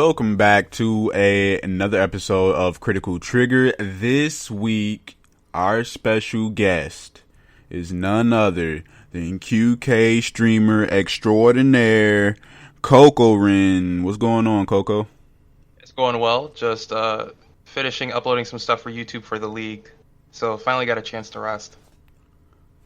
welcome back to another episode of Critical Trigger. This week, our special guest is none other than QK streamer extraordinaire, Kokorin. What's going on, Coco? It's going well. Just finishing uploading some stuff for YouTube for the league. So finally got a chance to rest.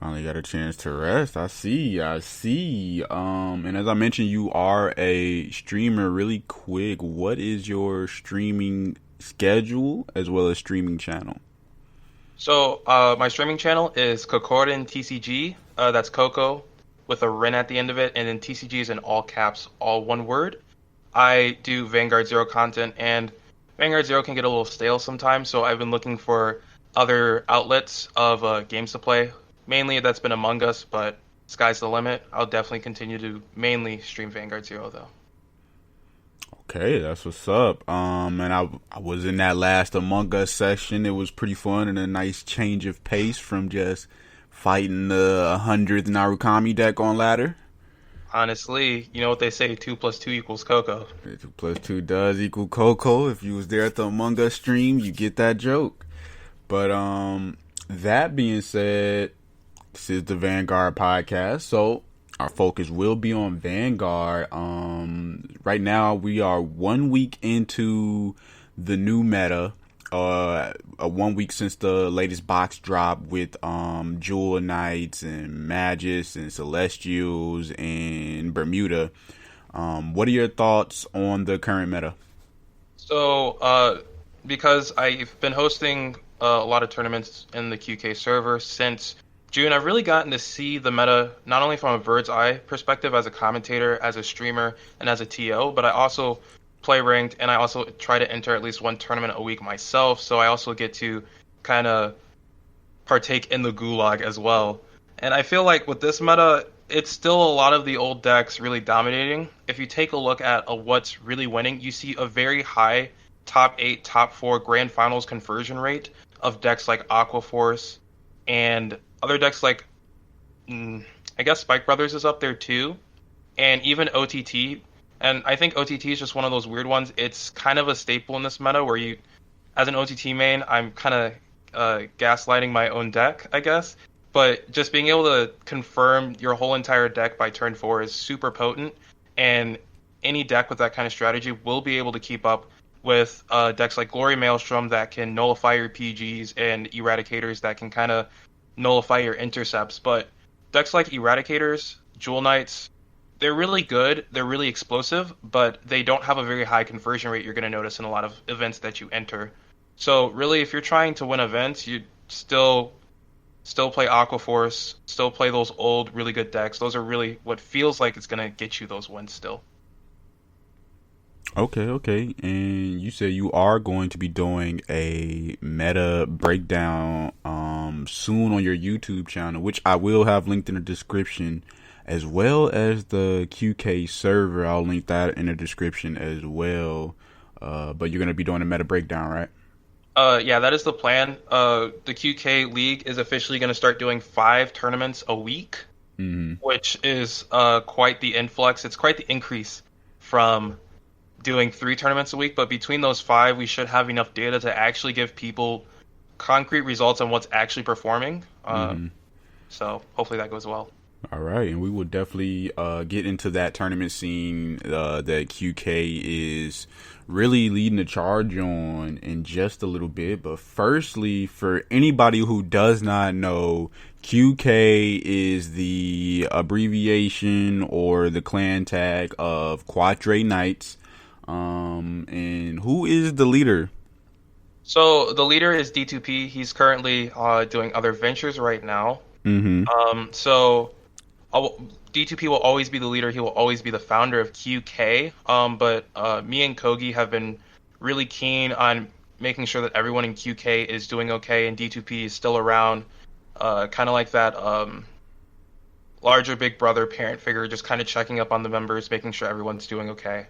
Finally got a chance to rest. I see. And as I mentioned, you are a streamer. Really quick, what is your streaming schedule as well as streaming channel? So my streaming channel is Kokorin TCG. That's Coco with a Rin at the end of it, and then TCG is in all caps, all one word. I do Vanguard Zero content, and Vanguard Zero can get a little stale sometimes, so I've been looking for other outlets of games to play. Mainly that's been Among Us, but sky's the limit. I'll definitely continue to mainly stream Vanguard Zero, though. Okay, that's what's up. And I was in that last Among Us session. It was pretty fun and a nice change of pace from just fighting the 100th Narukami deck on ladder. Honestly, you know what they say, 2 plus 2 equals Coco. 2 plus 2 does equal Coco. If you was there at the Among Us stream, you get that joke. But that being said, this is the Vanguard podcast, so our focus will be on Vanguard. Right now, we are 1 week into the new meta. 1 week since the latest box drop with Jewel Knights and Magus and Celestials and Bermuda. What are your thoughts on the current meta? So, because I've been hosting a lot of tournaments in the QK server since June, I've really gotten to see the meta not only from a bird's eye perspective as a commentator, as a streamer, and as a TO, but I also play ranked and I also try to enter at least one tournament a week myself, so I also get to kind of partake in the gulag as well. And I feel like with this meta, it's still a lot of the old decks really dominating. If you take a look at what's really winning, you see a very high top 8, top 4 grand finals conversion rate of decks like Aquaforce and other decks like, I guess Spike Brothers is up there too, and even OTT. And I think OTT is just one of those weird ones. It's kind of a staple in this meta where you, as an OTT main, I'm kind of gaslighting my own deck, I guess. But just being able to confirm your whole entire deck by turn 4 is super potent, and any deck with that kind of strategy will be able to keep up with decks like Glory Maelstrom that can nullify your PGs and Eradicators that can kind of nullify your intercepts. But decks like Eradicators, Jewel Knights, they're really good, they're really explosive, but they don't have a very high conversion rate you're going to notice in a lot of events that you enter. So really, if you're trying to win events, you still play Aquaforce, still play those old, really good decks. Those are really what feels like it's going to get you those wins still. Okay. And you said you are going to be doing a meta breakdown soon on your YouTube channel, which I will have linked in the description, as well as the QK server. I'll link that in the description as well. But you're going to be doing a meta breakdown, right? Yeah, that is the plan. The QK League is officially going to start doing 5 tournaments a week, which is quite the influx. It's quite the increase from doing 3 tournaments a week, but between those 5, we should have enough data to actually give people concrete results on what's actually performing. So hopefully that goes well. All right, and we will definitely get into that tournament scene that QK is really leading the charge on in just a little bit. But firstly, for anybody who does not know, QK is the abbreviation or the clan tag of Quatre Knights. And who is the leader? So the leader is D2P. He's currently doing other ventures right now. So D2P will always be the leader. He will always be the founder of QK. But me and Kogi have been really keen on making sure that everyone in QK is doing okay, and D2P is still around, kind of like that larger big brother parent figure, just kind of checking up on the members, making sure everyone's doing okay.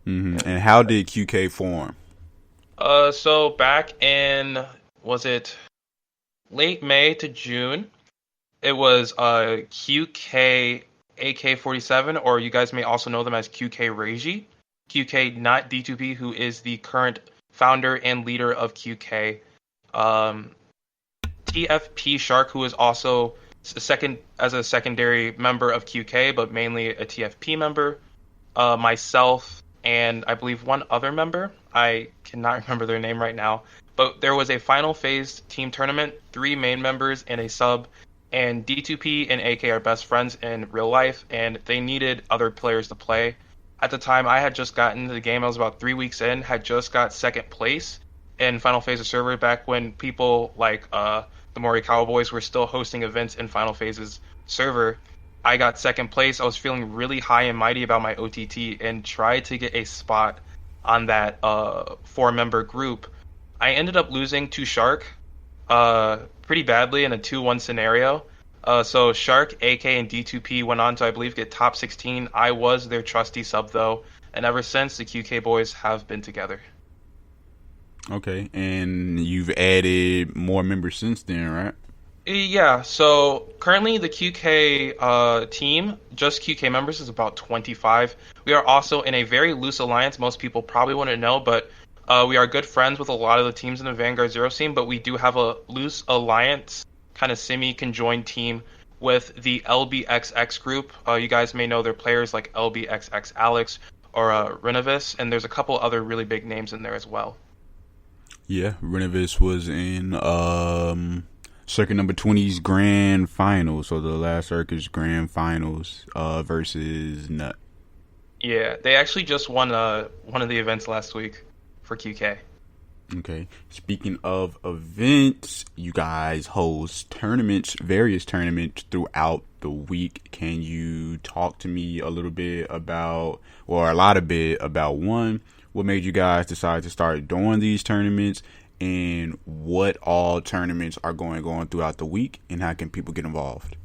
And how did QK form? So back in, was it late May to June? It was QK AK-47, or you guys may also know them as QK Reiji. QK, not D2P, who is the current founder and leader of QK. TFP Shark, who is also a secondary member of QK, but mainly a TFP member. Myself, and I believe one other member. I cannot remember their name right now. But there was a final phase team tournament, 3 main members and a sub, and D2P and AK are best friends in real life, and they needed other players to play. At the time, I had just gotten into the game. I was about 3 weeks in, had just got second place in final phase of server back when people like the Mori Cowboys were still hosting events in final phases server. I got second place. I was feeling really high and mighty about my OTT and tried to get a spot on that 4-member group. I ended up losing to Shark pretty badly in a 2-1 scenario. So Shark, AK, and D2P went on to, I believe, get top 16. I was their trusty sub, though, and ever since, the QK boys have been together. Okay, and you've added more members since then, right? Yeah, so currently the QK team, just QK members, is about 25. We are also in a very loose alliance. Most people probably wouldn't know, but we are good friends with a lot of the teams in the Vanguard Zero scene, but we do have a loose alliance, kind of semi-conjoined team with the LBXX group. You guys may know their players like LBXX Alex or Renovis, and there's a couple other really big names in there as well. Yeah, Renovis was in circuit number 20's grand finals, so the last circuit's grand finals versus Nut. Yeah, they actually just won one of the events last week for QK. Okay, speaking of events, you guys host tournaments, various tournaments throughout the week. Can you talk to me a little bit about, or a lot of bit about, one, what made you guys decide to start doing these tournaments, and what all tournaments are going on throughout the week, and how can people get involved?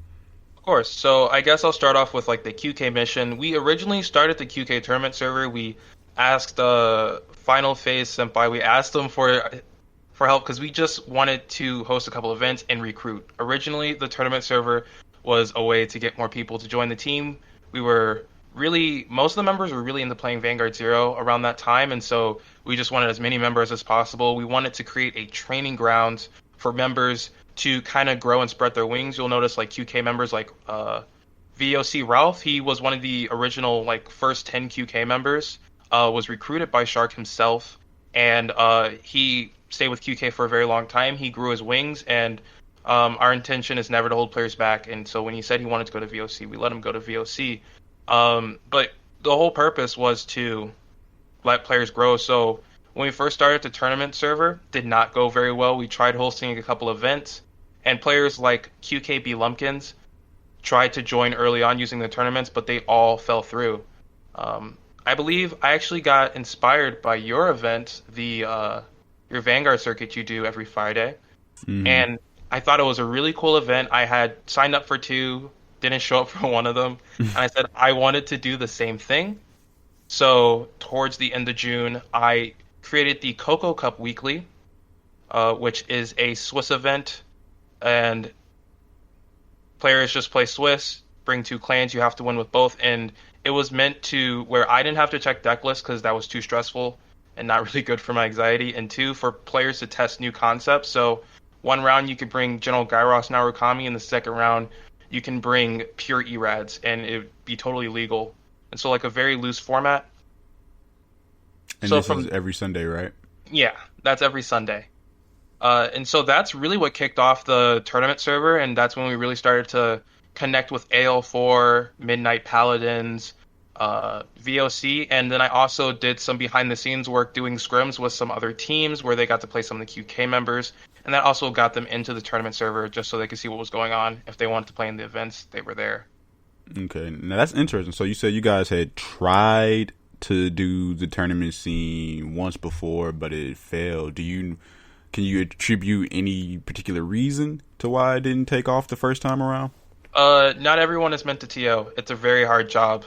Of course. So I guess I'll start off with like the QK mission. We originally started the QK tournament server. We asked Final Phase Senpai. We asked them for help because we just wanted to host a couple events and recruit. Originally, the tournament server was a way to get more people to join the team. We were most of the members were really into playing Vanguard Zero around that time, and so we just wanted as many members as possible. We wanted to create a training ground for members to kind of grow and spread their wings. You'll notice like QK members like VOC Ralph, he was one of the original like first 10 QK members, was recruited by Shark himself, and he stayed with QK for a very long time. He grew his wings, and our intention is never to hold players back, and so when he said he wanted to go to VOC, we let him go to VOC. But the whole purpose was to let players grow. So when we first started the tournament server, did not go very well. We tried hosting a couple events, and players like QKB Lumpkins tried to join early on using the tournaments, but they all fell through. I believe I actually got inspired by your event, your Vanguard circuit you do every Friday, and I thought it was a really cool event. I had signed up for 2, didn't show up for one of them, and I said I wanted to do the same thing. So towards the end of June, I created the Coco Cup Weekly, which is a Swiss event, and players just play Swiss, bring 2 clans, you have to win with both, and it was meant to where I didn't have to check deck lists because that was too stressful and not really good for my anxiety, and 2, for players to test new concepts. So 1 round you could bring General Gyros Narukami, in the second round you can bring pure Erads, and it would be totally legal. And so like a very loose format. And so this is every Sunday, right? Yeah, that's every Sunday. And so that's really what kicked off the tournament server, and that's when we really started to connect with AL4, Midnight Paladins, VOC, and then I also did some behind-the-scenes work doing scrims with some other teams where they got to play some of the QK members, and that also got them into the tournament server just so they could see what was going on. If they wanted to play in the events, they were there. Okay, now that's interesting. So you said you guys had tried to do the tournament scene once before, but it failed. Can you attribute any particular reason to why it didn't take off the first time around? Not everyone is meant to TO. It's a very hard job.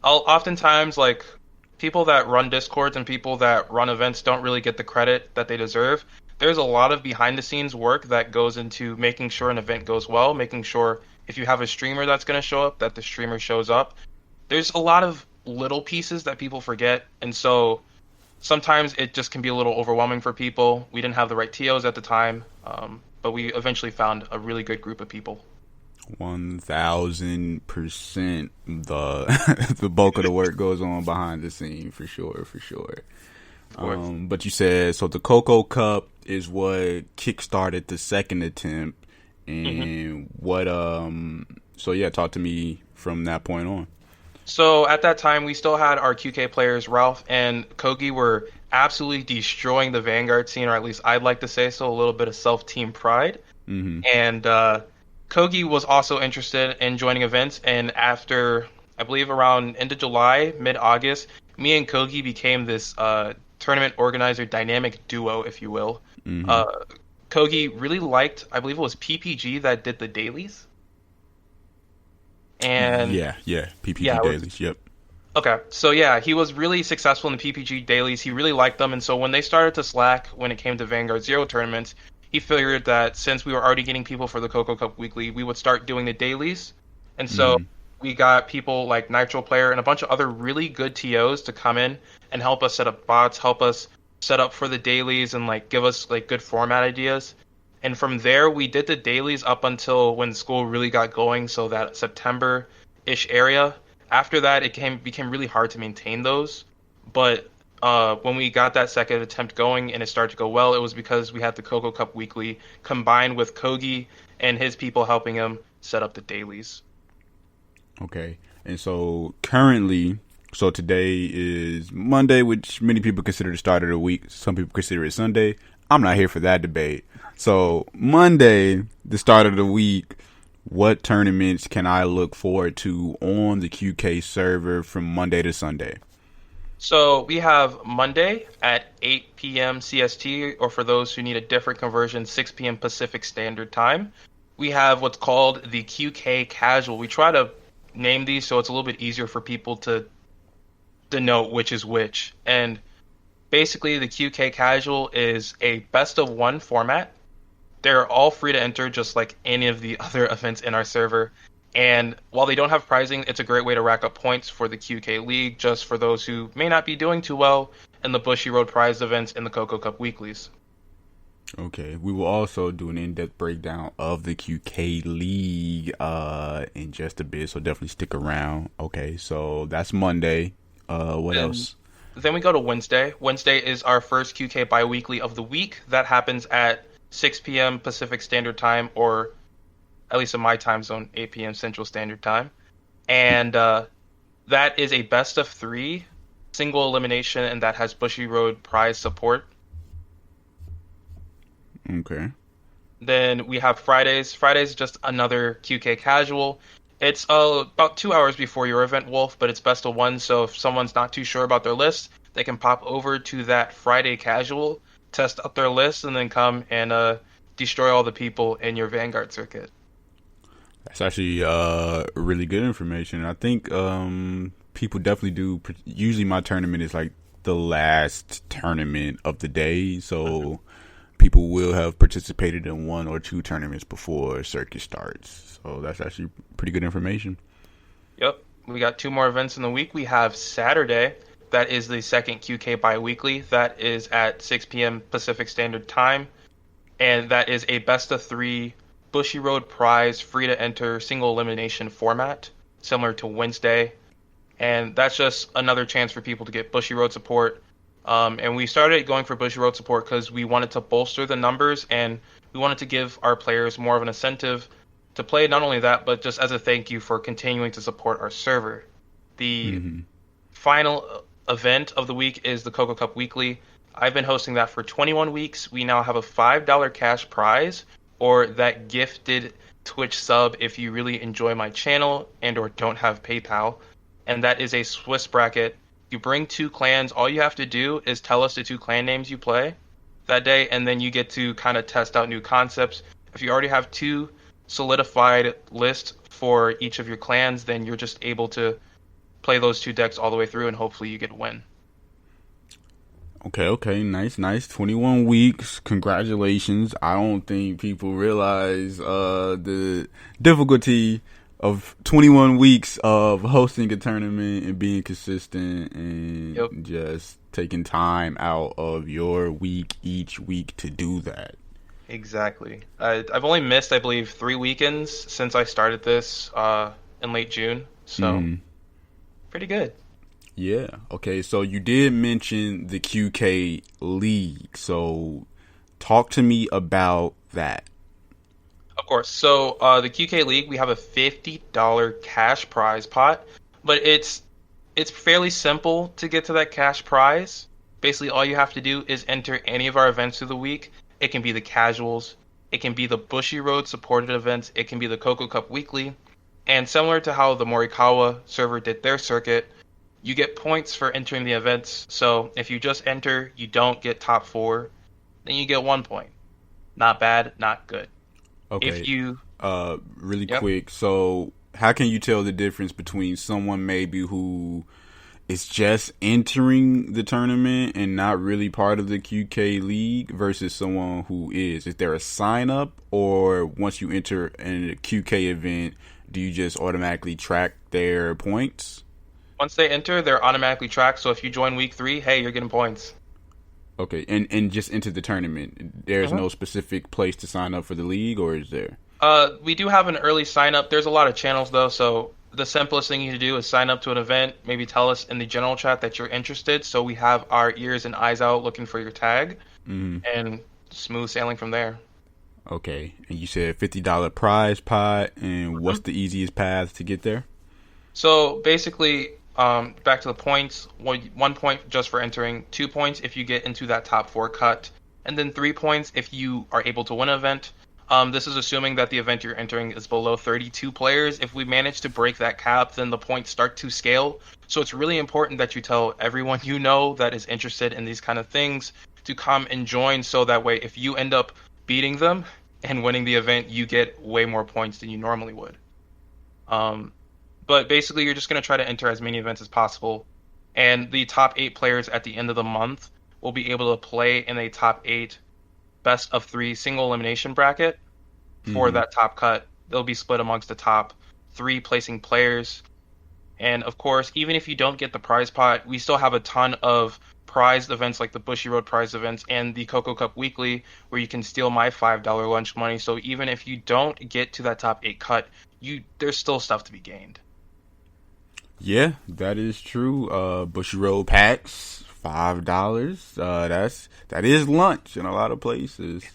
Oftentimes, like, people that run Discords and people that run events don't really get the credit that they deserve. There's a lot of behind-the-scenes work that goes into making sure an event goes well, making sure if you have a streamer that's going to show up, that the streamer shows up. There's a lot of little pieces that people forget, and so sometimes it just can be a little overwhelming for people. We didn't have the right TOs at the time, but we eventually found a really good group of people. 1000%. The the bulk of the work goes on behind the scene for sure, for sure. But you said so the Coco Cup is what kickstarted the second attempt, and what so yeah, talk to me from that point on. So at that time, we still had our QK players, Ralph and Kogi, were absolutely destroying the Vanguard scene, or at least I'd like to say so. A little bit of self-team pride, and Kogi was also interested in joining events, and after, I believe, around end of July, mid-August, me and Kogi became this tournament organizer dynamic duo, if you will. Kogi really liked, I believe it was PPG that did the dailies. And yeah, PPG dailies, yep. Okay, so yeah, he was really successful in the PPG dailies. He really liked them, and so when they started to slack when it came to Vanguard Zero tournaments, he figured that since we were already getting people for the Coco Cup Weekly, we would start doing the dailies. And so we got people like Nitro Player and a bunch of other really good TOs to come in and help us set up bots, help us set up for the dailies, and like give us like good format ideas. And from there, we did the dailies up until when school really got going, so that September-ish area. After that, it became really hard to maintain those. But when we got that second attempt going and it started to go well, it was because we had the Coco Cup Weekly combined with Kogi and his people helping him set up the dailies. Okay. And so currently, so today is Monday, which many people consider the start of the week. Some people consider it Sunday. I'm not here for that debate. So Monday, the start of the week, what tournaments can I look forward to on the QK server from Monday to Sunday? So we have Monday at 8 p.m. CST, or for those who need a different conversion, 6 p.m. Pacific Standard Time. We have what's called the QK Casual. We try to name these so it's a little bit easier for people to denote which is which. And basically, the QK Casual is a best of one format. They're all free to enter, just like any of the other events in our server. And while they don't have prizing, it's a great way to rack up points for the QK League, just for those who may not be doing too well in the Bushy Road prize events and the Coco Cup Weeklies. Okay, we will also do an in-depth breakdown of the QK League in just a bit, so definitely stick around. Okay, so that's Monday. What else? Then we go to Wednesday. Wednesday is our first QK bi-weekly of the week. That happens at 6 p.m. Pacific Standard Time, or at least in my time zone, 8 p.m. Central Standard Time. And that is a best of 3 single elimination, and that has Bushy Road prize support. Okay. Then we have Fridays. Fridays is just another QK Casual. It's about 2 hours before your event, Wolf, but it's best of 1, so if someone's not too sure about their list, they can pop over to that Friday Casual, test up their list, and then come and destroy all the people in your Vanguard circuit. That's actually really good information. I think people definitely do. Usually my tournament is like the last tournament of the day, so people will have participated in 1 or 2 tournaments before circuit starts. So that's actually pretty good information. Yep. We got 2 more events in the week. We have Saturday. That is the second QK bi-weekly. That is at 6 p.m. Pacific Standard Time. And that is a best of 3 Bushy Road prize, free to enter, single elimination format, similar to Wednesday. And that's just another chance for people to get Bushy Road support. And we started going for Bushy Road support because we wanted to bolster the numbers, and we wanted to give our players more of an incentive to play. Not only that, but just as a thank you for continuing to support our server. The final event of the week is the Coco Cup Weekly. I've been hosting that for 21 weeks. We now have a $5 cash prize, or that gifted Twitch sub if you really enjoy my channel and or don't have PayPal. And that is a Swiss bracket. You bring 2 clans. All you have to do is tell us the 2 clan names you play that day, and then you get to kind of test out new concepts. If you already have 2 solidified lists for each of your clans, then you're just able to play those 2 decks all the way through, and hopefully you get a win. Okay, nice. 21 weeks, congratulations. I don't think people realize the difficulty of 21 weeks of hosting a tournament and being consistent and Yep. just taking time out of your week each week to do that. Exactly. I've only missed, I believe, 3 weekends since I started this in late June. So pretty good. Yeah. Okay. So you did mention the QK League. So talk to me about that. Of course. So the QK League, we have a $50 cash prize pot, but it's fairly simple to get to that cash prize. Basically, all you have to do is enter any of our events through the week. It can be the casuals, it can be the Bushy Road supported events, it can be the Coco Cup Weekly, and similar to how the Morikawa server did their circuit, you get points for entering the events. So if you just enter, you don't get top four, then you get 1 point. Not bad, not good. Okay. If you really Yep. quick. So how can you tell the difference between someone maybe who is just entering the tournament and not really part of the QK League versus someone who is? Is there a sign up, or once you enter in a QK event, do you just automatically track their points? Once they enter, they're automatically tracked. So if you join week 3, hey, you're getting points. Okay, and just enter the tournament. There's no specific place to sign up for the league, or is there? We do have an early sign up. There's a lot of channels though, so the simplest thing you can do is sign up to an event. Maybe tell us in the general chat that you're interested, so we have our ears and eyes out looking for your tag, and smooth sailing from there. Okay, and you said $50 prize pot, and what's the easiest path to get there? So basically, back to the points. 1 point just for entering, 2 points if you get into that top 4 cut, and then 3 points if you are able to win an event. This is assuming that the event you're entering is below 32 players. If we manage to break that cap, then the points start to scale. So it's really important that you tell everyone you know that is interested in these kind of things to come and join, so that way if you end up beating them and winning the event, you get way more points than you normally would. But basically, you're just going to try to enter as many events as possible. And the top 8 players at the end of the month will be able to play in a top 8 best of 3 single elimination bracket for that top cut. They'll be split amongst the top 3 placing players. And of course, even if you don't get the prize pot, we still have a ton of prized events like the Bushy Road prize events and the Coco Cup Weekly, where you can steal my $5 lunch money. So even if you don't get to that top 8 cut, there's still stuff to be gained. Yeah, that is true. Bushy Road packs, $5. That is lunch in a lot of places.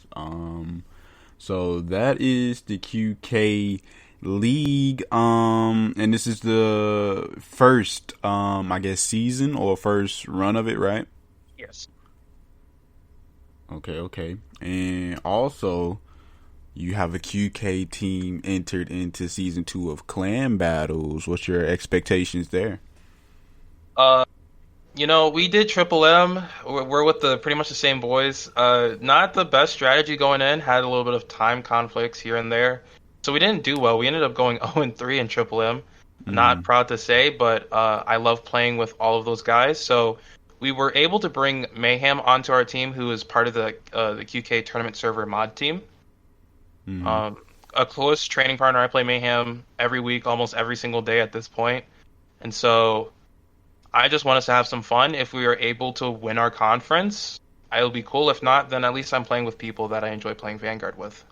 So that is the QK League. And this is the first, I guess, season or first run of it, right? Yes. Okay. And also, you have a QK team entered into season 2 of Clan Battles. What's your expectations there? We did Triple M. We're with pretty much the same boys. Not the best strategy going in. Had a little bit of time conflicts here and there, so we didn't do well. We ended up going 0-3 in Triple M. Not proud to say, but I love playing with all of those guys. So we were able to bring Mayhem onto our team, who is part of the QK tournament server mod team. A close training partner. I play Mayhem every week, almost every single day at this point. And so I just want us to have some fun. If we are able to win our conference, it'll be cool. If not, then at least I'm playing with people that I enjoy playing Vanguard with.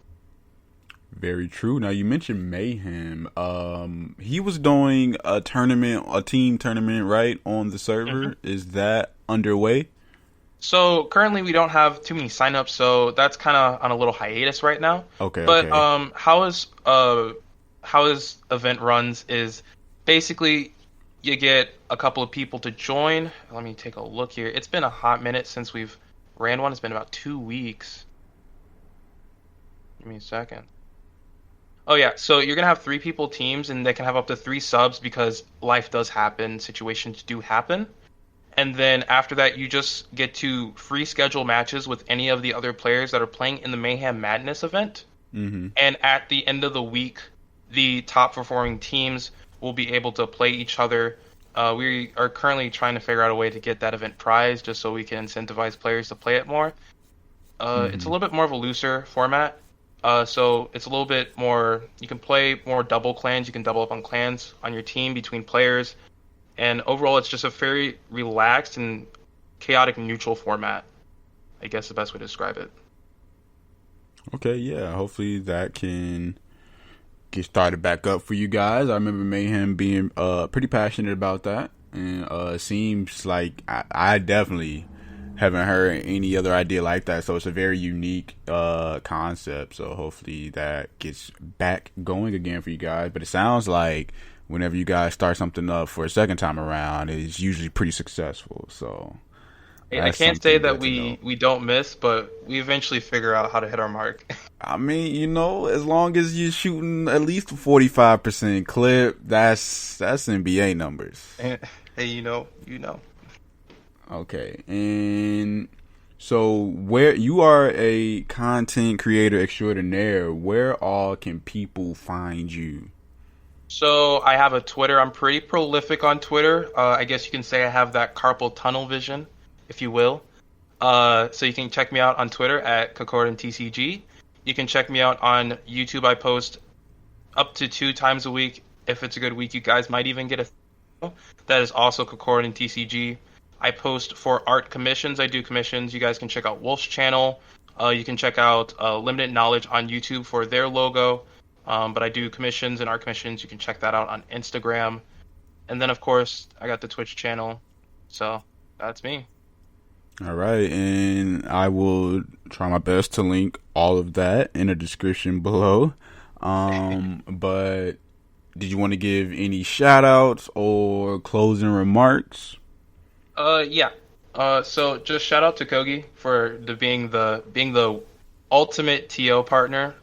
Very true. Now, you mentioned Mayhem. He was doing a team tournament, right, on the server. Is that underway? So currently we don't have too many signups, so that's kind of on a little hiatus right now. Okay. But how his event runs is basically you get a couple of people to join. Let me take a look here. It's been a hot minute since we've ran one. It's been about 2 weeks. Give me a second. Oh yeah, so you're gonna have 3 people teams, and they can have up to 3 subs because life does happen, situations do happen. And then after that, you just get to free schedule matches with any of the other players that are playing in the Mayhem Madness event. And at the end of the week, the top performing teams will be able to play each other. We are currently trying to figure out a way to get that event prize just so we can incentivize players to play it more. It's a little bit more of a looser format. So it's a little bit more. You can play more double clans. You can double up on clans on your team between players, and overall, it's just a very relaxed and chaotic neutral format. I guess the best way to describe it. Okay, yeah. Hopefully that can get started back up for you guys. I remember Mayhem being pretty passionate about that, and it seems like I definitely haven't heard any other idea like that. So it's a very unique concept. So hopefully that gets back going again for you guys. But it sounds like whenever you guys start something up for a second time around, it's usually pretty successful. So I can't say that we don't miss, but we eventually figure out how to hit our mark. I mean, as long as you're shooting at least a 45% clip, that's NBA numbers. Hey, you know. Okay, and so where you are a content creator extraordinaire, where all can people find you? So I have a Twitter. I'm pretty prolific on Twitter. I guess you can say I have that carpal tunnel vision, if you will. So you can check me out on Twitter at Kokorin TCG. You can check me out on YouTube. I post up to 2 times a week. If it's a good week, you guys might even get a. That is also Kokorin TCG. I post for art commissions. I do commissions. You guys can check out Wolf's channel. You can check out Limited Knowledge on YouTube for their logo. But I do commissions and art commissions. You can check that out on Instagram. And then, of course, I got the Twitch channel. So that's me. All right, and I will try my best to link all of that in the description below. But did you want to give any shout outs or closing remarks? Yeah. So just shout out to Kogi for being the ultimate TO partner.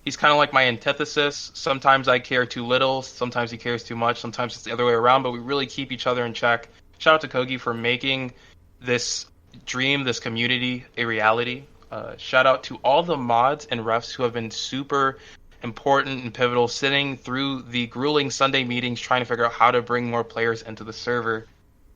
He's kind of like my antithesis. Sometimes I care too little. Sometimes he cares too much. Sometimes it's the other way around. But we really keep each other in check. Shout out to Kogi for making this dream, this community, a reality. Shout out to all the mods and refs who have been super important and pivotal, sitting through the grueling Sunday meetings, trying to figure out how to bring more players into the server.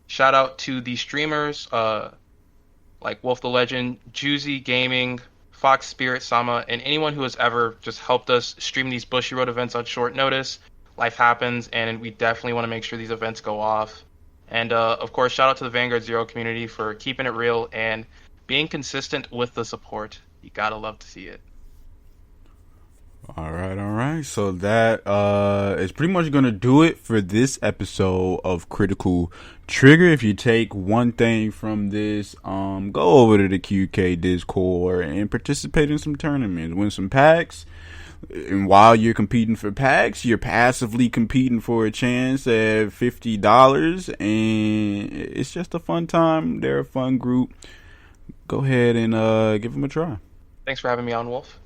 Shout out to the streamers like Wolf the Legend, Juicy Gaming, Fox Spirit Sama, and anyone who has ever just helped us stream these Bushiroad events on short notice. Life happens, and we definitely want to make sure these events go off. And of course, shout out to the Vanguard Zero community for keeping it real and being consistent with the support. You gotta love to see it. All right. So that is pretty much going to do it for this episode of Critical Trigger. If you take one thing from this, go over to the QK Discord and participate in some tournaments, win some packs. And while you're competing for packs, you're passively competing for a chance at $50, and it's just a fun time. They're a fun group. Go ahead and give them a try. Thanks for having me on, Wolf.